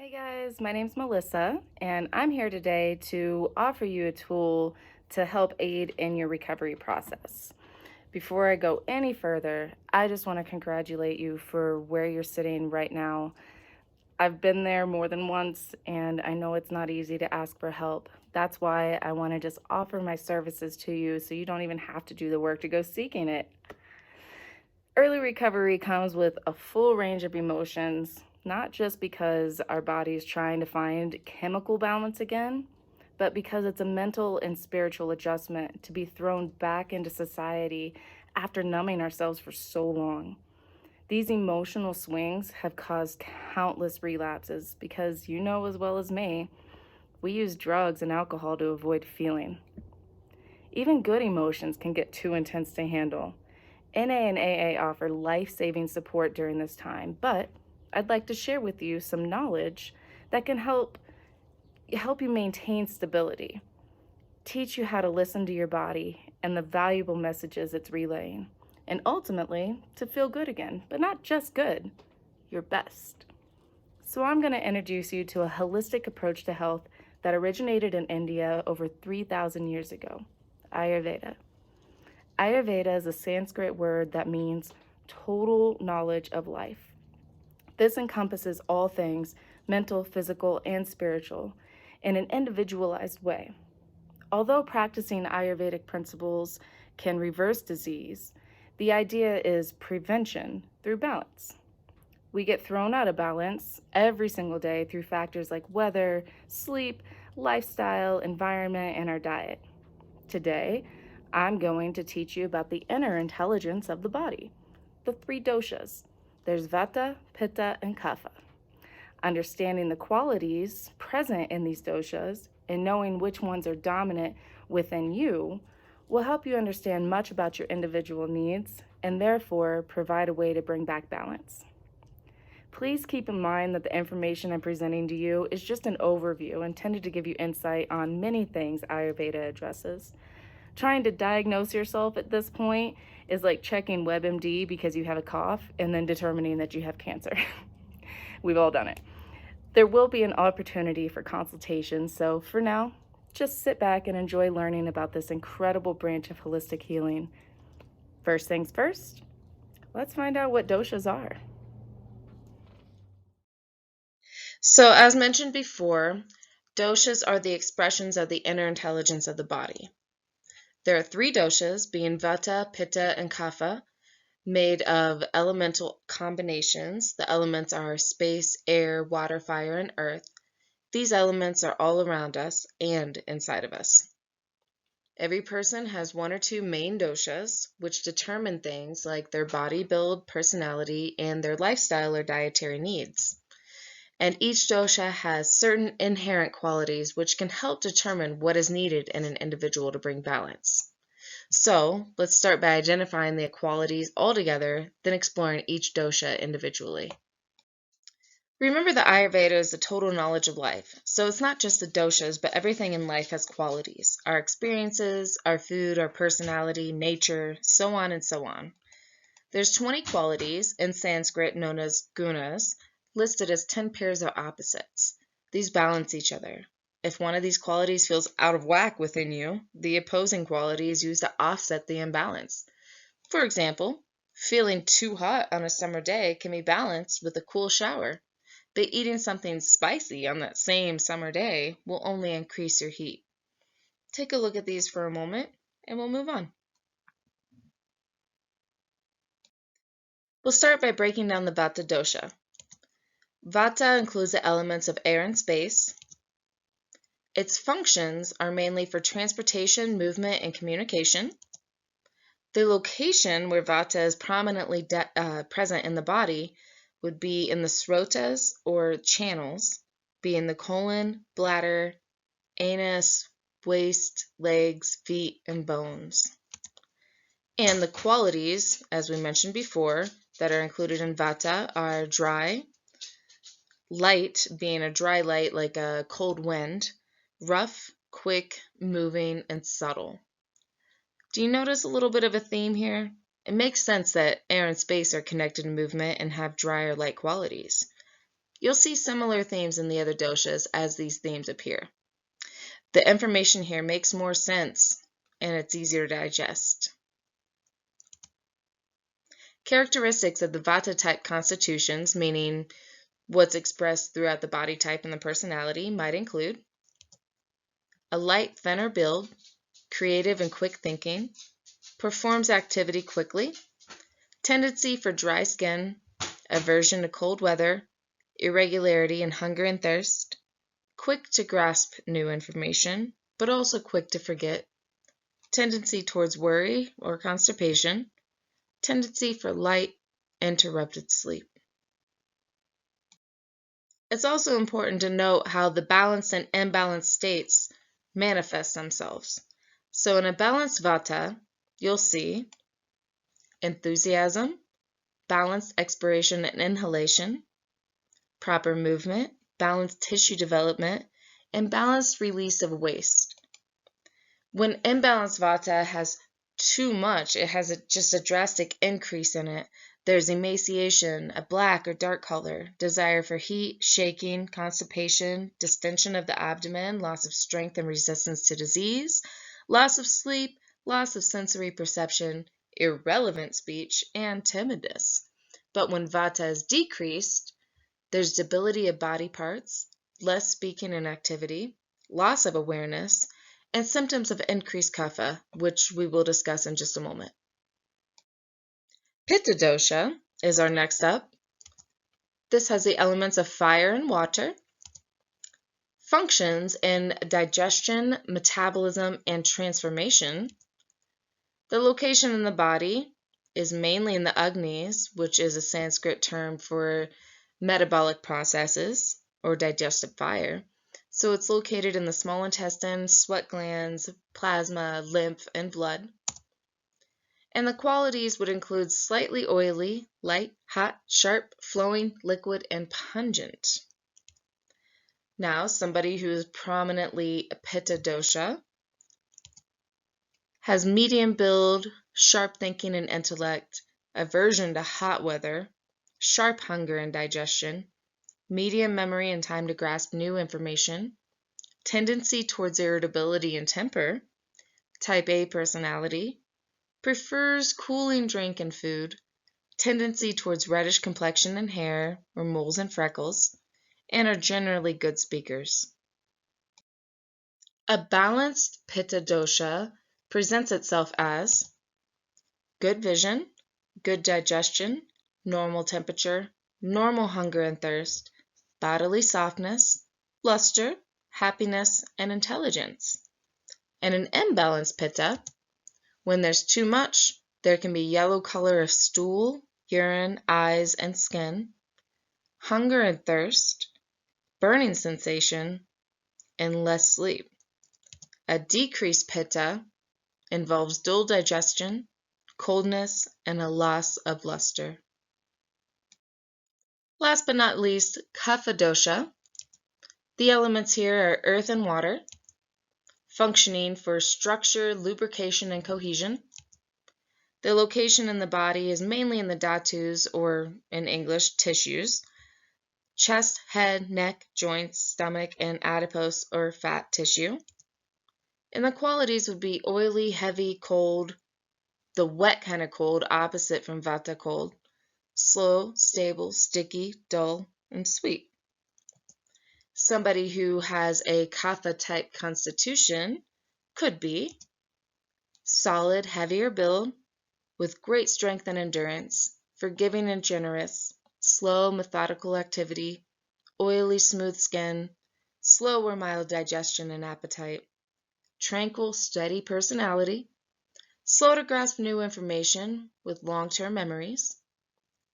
Hey guys, my name's Melissa, and I'm here today to offer you a tool to help aid in your recovery process. Before I go any further, I just want to congratulate you for where you're sitting right now. I've been there more than once, and I know it's not easy to ask for help. That's why I want to just offer my services to you so you don't even have to do the work to go seeking it. Early recovery comes with a full range of emotions, not just because our body is trying to find chemical balance again, but because it's a mental and spiritual adjustment to be thrown back into society after numbing ourselves for so long. These emotional swings have caused countless relapses because you know as well as me, we use drugs and alcohol to avoid feeling. Even good emotions can get too intense to handle. NA and AA offer life-saving support during this time, but I'd like to share with you some knowledge that can help you maintain stability, teach you how to listen to your body and the valuable messages it's relaying, and ultimately to feel good again, but not just good, your best. So I'm going to introduce you to a holistic approach to health that originated in India over 3,000 years ago, Ayurveda. Ayurveda is a Sanskrit word that means total knowledge of life. This encompasses all things mental, physical, and spiritual in an individualized way. Although practicing Ayurvedic principles can reverse disease, the idea is prevention through balance. We get thrown out of balance every single day through factors like weather, sleep, lifestyle, environment, and our diet. Today, I'm going to teach you about the inner intelligence of the body, the three doshas. There's Vata, Pitta, and Kapha. Understanding the qualities present in these doshas and knowing which ones are dominant within you will help you understand much about your individual needs and therefore provide a way to bring back balance. Please keep in mind that the information I'm presenting to you is just an overview intended to give you insight on many things Ayurveda addresses. Trying to diagnose yourself at this point is like checking WebMD because you have a cough and then determining that you have cancer. We've all done it. There will be an opportunity for consultation, so for now, just sit back and enjoy learning about this incredible branch of holistic healing. First things first, let's find out what doshas are. So, as mentioned before, doshas are the expressions of the inner intelligence of the body. There are three doshas, being Vata, Pitta, and Kapha, made of elemental combinations. The elements are space, air, water, fire, and earth. These elements are all around us and inside of us. Every person has one or two main doshas, which determine things like their body build, personality, and their lifestyle or dietary needs. And each dosha has certain inherent qualities which can help determine what is needed in an individual to bring balance. So, let's start by identifying the qualities altogether, then exploring each dosha individually. Remember that Ayurveda is the total knowledge of life. So it's not just the doshas, but everything in life has qualities. Our experiences, our food, our personality, nature, so on and so on. There's 20 qualities, in Sanskrit known as gunas, listed as 10 pairs of opposites. These balance each other. If one of these qualities feels out of whack within you, the opposing quality is used to offset the imbalance. For example, feeling too hot on a summer day can be balanced with a cool shower, but eating something spicy on that same summer day will only increase your heat. Take a look at these for a moment, and we'll move on. We'll start by breaking down the Vata dosha. Vata includes the elements of air and space. Its functions are mainly for transportation, movement, and communication. The location where Vata is prominently present in the body would be in the srotas or channels, being the colon, bladder, anus, waist, legs, feet, and bones. And the qualities, as we mentioned before, that are included in Vata are dry, light, being a dry light like a cold wind, rough, quick, moving, and subtle. Do you notice a little bit of a theme here? It makes sense that air and space are connected in movement and have dry or light qualities. You'll see similar themes in the other doshas as these themes appear. The information here makes more sense and it's easier to digest. Characteristics of the Vata type constitutions, meaning what's expressed throughout the body type and the personality, might include a light, thinner build, creative and quick thinking, performs activity quickly, tendency for dry skin, aversion to cold weather, irregularity in hunger and thirst, quick to grasp new information, but also quick to forget, tendency towards worry or constipation, tendency for light, interrupted sleep. It's also important to note how the balanced and imbalanced states manifest themselves. So in a balanced Vata, you'll see enthusiasm, balanced expiration and inhalation, proper movement, balanced tissue development, and balanced release of waste. When imbalanced Vata has too much, it has just a drastic increase in it. There's emaciation, a black or dark color, desire for heat, shaking, constipation, distension of the abdomen, loss of strength and resistance to disease, loss of sleep, loss of sensory perception, irrelevant speech, and timidness. But when Vata is decreased, there's debility of body parts, less speaking and activity, loss of awareness, and symptoms of increased Kapha, which we will discuss in just a moment. Pitta dosha is our next up. This has the elements of fire and water, functions in digestion, metabolism, and transformation. The location in the body is mainly in the Agnis, which is a Sanskrit term for metabolic processes or digestive fire. So it's located in the small intestine, sweat glands, plasma, lymph, and blood. And the qualities would include slightly oily, light, hot, sharp, flowing, liquid, and pungent. Now, somebody who is prominently Pitta dosha has medium build, sharp thinking and intellect, aversion to hot weather, sharp hunger and digestion, medium memory and time to grasp new information, tendency towards irritability and temper, type A personality, prefers cooling drink and food, tendency towards reddish complexion and hair or moles and freckles, and are generally good speakers. A balanced Pitta dosha presents itself as good vision, good digestion, normal temperature, normal hunger and thirst, bodily softness, luster, happiness, and intelligence. And an imbalanced Pitta, when there's too much, there can be yellow color of stool, urine, eyes, and skin, hunger and thirst, burning sensation, and less sleep. A decreased Pitta involves dull digestion, coldness, and a loss of luster. Last but not least, Kapha dosha. The elements here are earth and water, functioning for structure, lubrication, and cohesion. The location in the body is mainly in the dhatus, or in English, tissues, chest, head, neck, joints, stomach, and adipose, or fat tissue. And the qualities would be oily, heavy, cold, the wet kind of cold, opposite from Vata cold, slow, stable, sticky, dull, and sweet. Somebody who has a Kapha type constitution could be solid, heavier build, with great strength and endurance, forgiving and generous, slow, methodical activity, oily, smooth skin, slow or mild digestion and appetite, tranquil, steady personality, slow to grasp new information with long-term memories,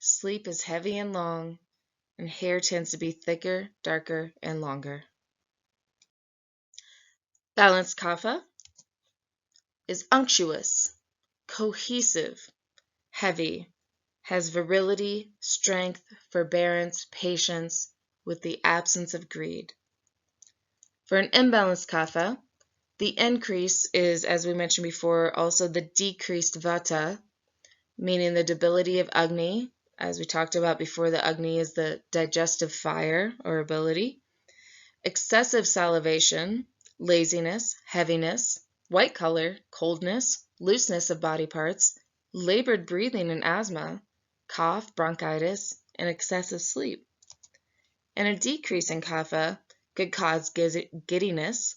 sleep is heavy and long, and hair tends to be thicker, darker, and longer. Balanced Kapha is unctuous, cohesive, heavy, has virility, strength, forbearance, patience, with the absence of greed. For an imbalanced Kapha, the increase is, as we mentioned before, also the decreased Vata, meaning the debility of Agni, As we talked about before, the Agni is the digestive fire or ability. Excessive salivation, laziness, heaviness, white color, coldness, looseness of body parts, labored breathing and asthma, cough, bronchitis, and excessive sleep. And a decrease in kapha could cause giddiness,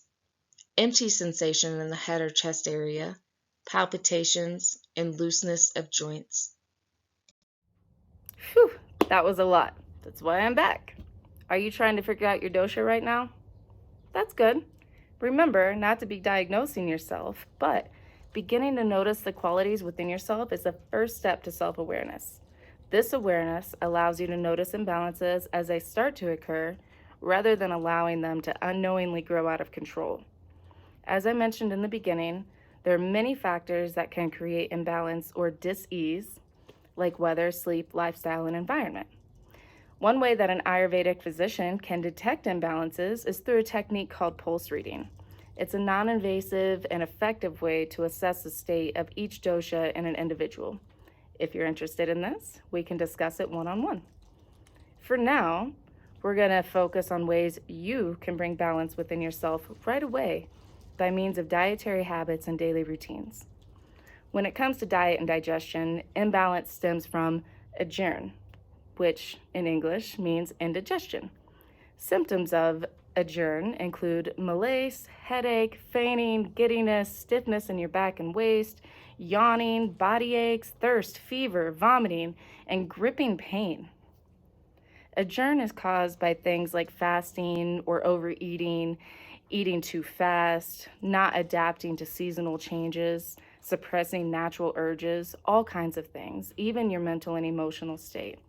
empty sensation in the head or chest area, palpitations, and looseness of joints. Phew, that was a lot. That's why I'm back. Are you trying to figure out your dosha right now? That's good. Remember not to be diagnosing yourself, but beginning to notice the qualities within yourself is the first step to self awareness. This awareness allows you to notice imbalances as they start to occur rather than allowing them to unknowingly grow out of control. As I mentioned in the beginning, there are many factors that can create imbalance or dis-ease, like weather, sleep, lifestyle, and environment. One way that an Ayurvedic physician can detect imbalances is through a technique called pulse reading. It's a non-invasive and effective way to assess the state of each dosha in an individual. If you're interested in this, we can discuss it one-on-one. For now, we're going to focus on ways you can bring balance within yourself right away by means of dietary habits and daily routines. When it comes to diet and digestion, imbalance stems from ajern, which in English means indigestion. Symptoms of ajern include malaise, headache, fainting, giddiness, stiffness in your back and waist, yawning, body aches, thirst, fever, vomiting, and gripping pain. Ajern is caused by things like fasting or overeating, eating too fast, not adapting to seasonal changes, suppressing natural urges, all kinds of things, even your mental and emotional state.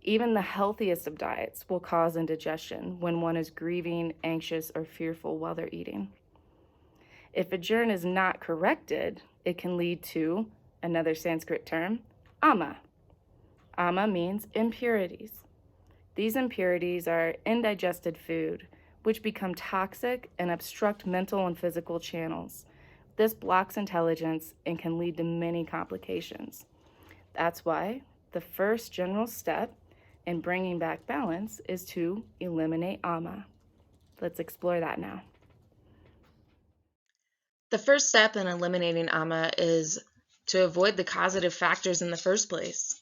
Even the healthiest of diets will cause indigestion when one is grieving, anxious, or fearful while they're eating. If ajern is not corrected, it can lead to another Sanskrit term, ama. Ama means impurities. These impurities are indigested food, which become toxic and obstruct mental and physical channels. This blocks intelligence and can lead to many complications. That's why the first general step in bringing back balance is to eliminate ama. Let's explore that now. The first step in eliminating ama is to avoid the causative factors in the first place.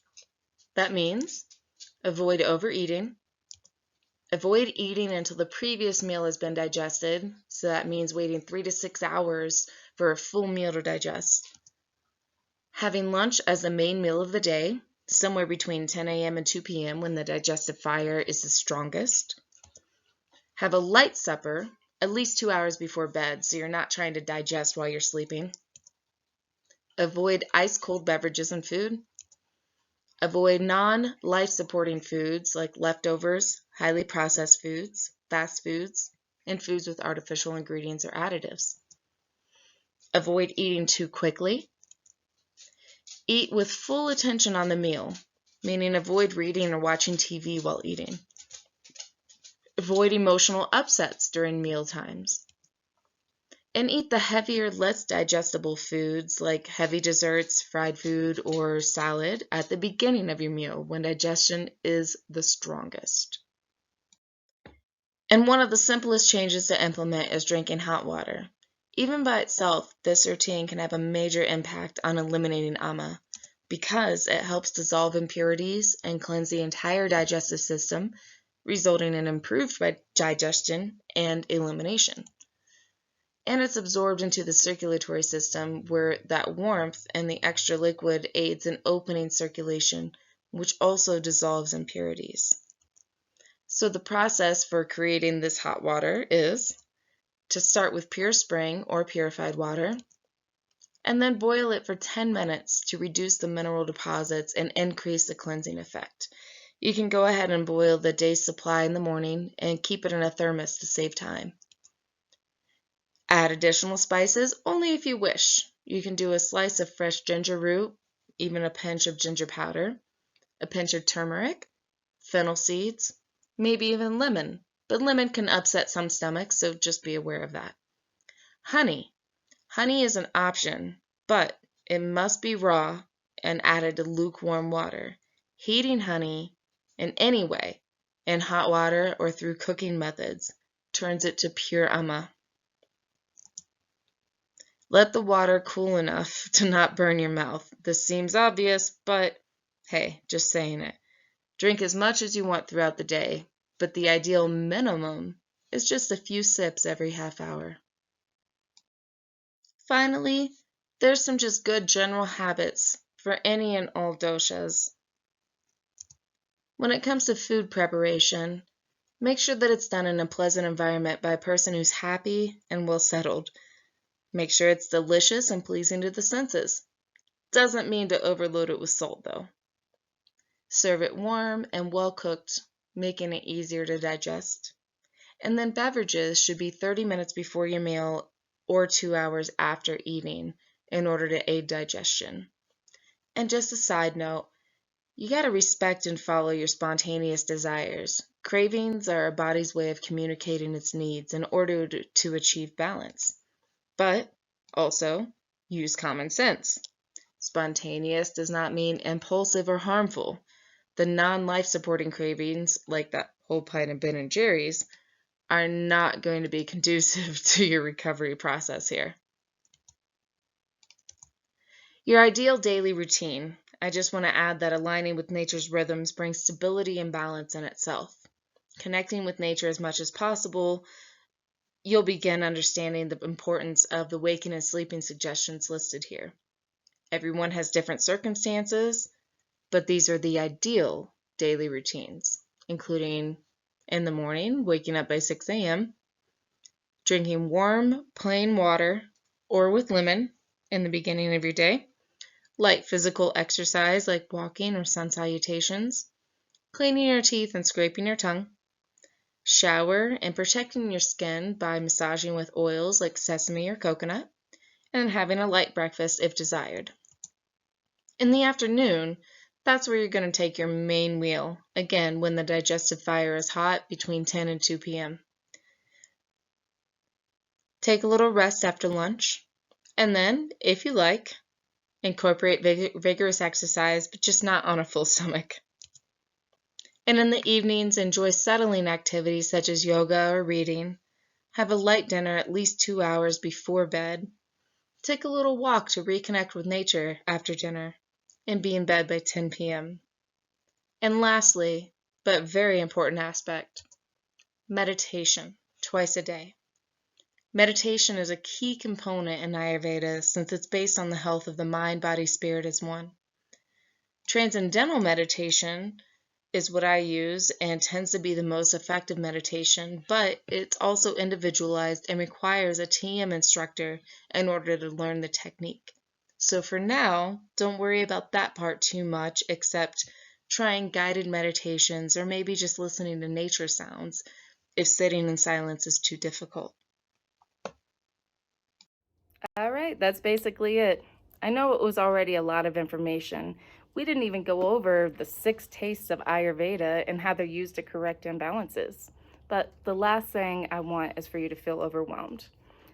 That means avoid overeating, avoid eating until the previous meal has been digested, so that means waiting 3 to 6 hours for a full meal to digest. Having lunch as the main meal of the day, somewhere between 10 a.m. and 2 p.m. when the digestive fire is the strongest. Have a light supper at least 2 hours before bed so you're not trying to digest while you're sleeping. Avoid ice-cold beverages and food. Avoid non-life supporting foods like leftovers, highly processed foods, fast foods, and foods with artificial ingredients or additives. Avoid eating too quickly. Eat with full attention on the meal, meaning avoid reading or watching TV while eating. Avoid emotional upsets during meal times. And eat the heavier, less digestible foods like heavy desserts, fried food, or salad at the beginning of your meal when digestion is the strongest. And one of the simplest changes to implement is drinking hot water. Even by itself, this routine can have a major impact on eliminating ama because it helps dissolve impurities and cleanse the entire digestive system, resulting in improved digestion and elimination. And it's absorbed into the circulatory system where that warmth and the extra liquid aids in opening circulation, which also dissolves impurities. So the process for creating this hot water is to start with pure spring or purified water, and then boil it for 10 minutes to reduce the mineral deposits and increase the cleansing effect. You can go ahead and boil the day's supply in the morning and keep it in a thermos to save time. Add additional spices only if you wish. You can do a slice of fresh ginger root, even a pinch of ginger powder, a pinch of turmeric, fennel seeds, maybe even lemon, but lemon can upset some stomachs, so just be aware of that. Honey. Honey is an option, but it must be raw and added to lukewarm water. heating honey in any way, in hot water or through cooking methods, turns it to pure amma. Let the water cool enough to not burn your mouth. This seems obvious, but hey, just saying it. Drink as much as you want throughout the day, but the ideal minimum is just a few sips every half hour. Finally, there's some just good general habits for any and all doshas. When it comes to food preparation, make sure that it's done in a pleasant environment by a person who's happy and well settled. Make sure it's delicious and pleasing to the senses. Doesn't mean to overload it with salt though. Serve it warm and well cooked, making it easier to digest. And then beverages should be 30 minutes before your meal or 2 hours after eating in order to aid digestion. And just a side note, you got to respect and follow your spontaneous desires. Cravings are our body's way of communicating its needs in order to achieve balance. But also, use common sense. Spontaneous does not mean impulsive or harmful. The non-life supporting cravings, like that whole pint of Ben and Jerry's, are not going to be conducive to your recovery process here. Your ideal daily routine. I just want to add that aligning with nature's rhythms brings stability and balance in itself. Connecting with nature as much as possible, you'll begin understanding the importance of the waking and sleeping suggestions listed here. Everyone has different circumstances, but these are the ideal daily routines, including in the morning, waking up by 6 a.m., drinking warm, plain water or with lemon in the beginning of your day, light physical exercise like walking or sun salutations, cleaning your teeth and scraping your tongue, shower and protecting your skin by massaging with oils like sesame or coconut, and having a light breakfast if desired. In the afternoon, that's where you're going to take your main meal, again when the digestive fire is hot between 10 and 2 p.m. Take a little rest after lunch, and then, if you like, incorporate vigorous exercise, but just not on a full stomach. And in the evenings, enjoy settling activities such as yoga or reading. Have a light dinner at least 2 hours before bed. Take a little walk to reconnect with nature after dinner, and be in bed by 10 p.m. And lastly, but very important aspect, meditation twice a day. Meditation is a key component in Ayurveda since it's based on the health of the mind, body, spirit as one. Transcendental meditation is what I use and tends to be the most effective meditation, but it's also individualized and requires a TM instructor in order to learn the technique. So for now, don't worry about that part too much, except trying guided meditations or maybe just listening to nature sounds if sitting in silence is too difficult. All right, that's basically it. I know it was already a lot of information. We didn't even go over the 6 tastes of Ayurveda and how they're used to correct imbalances. But the last thing I want is for you to feel overwhelmed.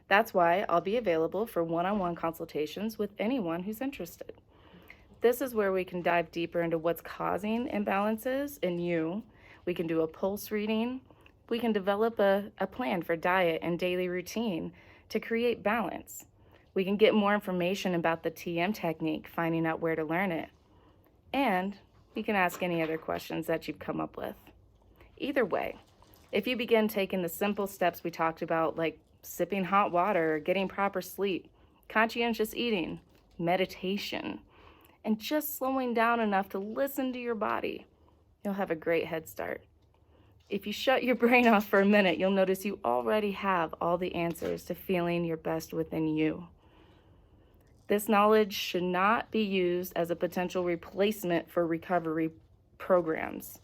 That's why I'll be available for one-on-one consultations with anyone who's interested. This is where we can dive deeper into what's causing imbalances in you. We can do a pulse reading. We can develop a plan for diet and daily routine to create balance. We can get more information about the TM technique, finding out where to learn it. And you can ask any other questions that you've come up with. Either way, if you begin taking the simple steps we talked about, like sipping hot water, getting proper sleep, conscientious eating, meditation, and just slowing down enough to listen to your body, you'll have a great head start. If you shut your brain off for a minute, you'll notice you already have all the answers to feeling your best within you. This knowledge should not be used as a potential replacement for recovery programs.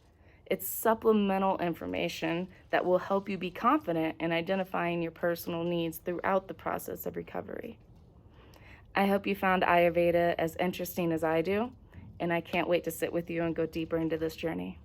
It's supplemental information that will help you be confident in identifying your personal needs throughout the process of recovery. I hope you found Ayurveda as interesting as I do, and I can't wait to sit with you and go deeper into this journey.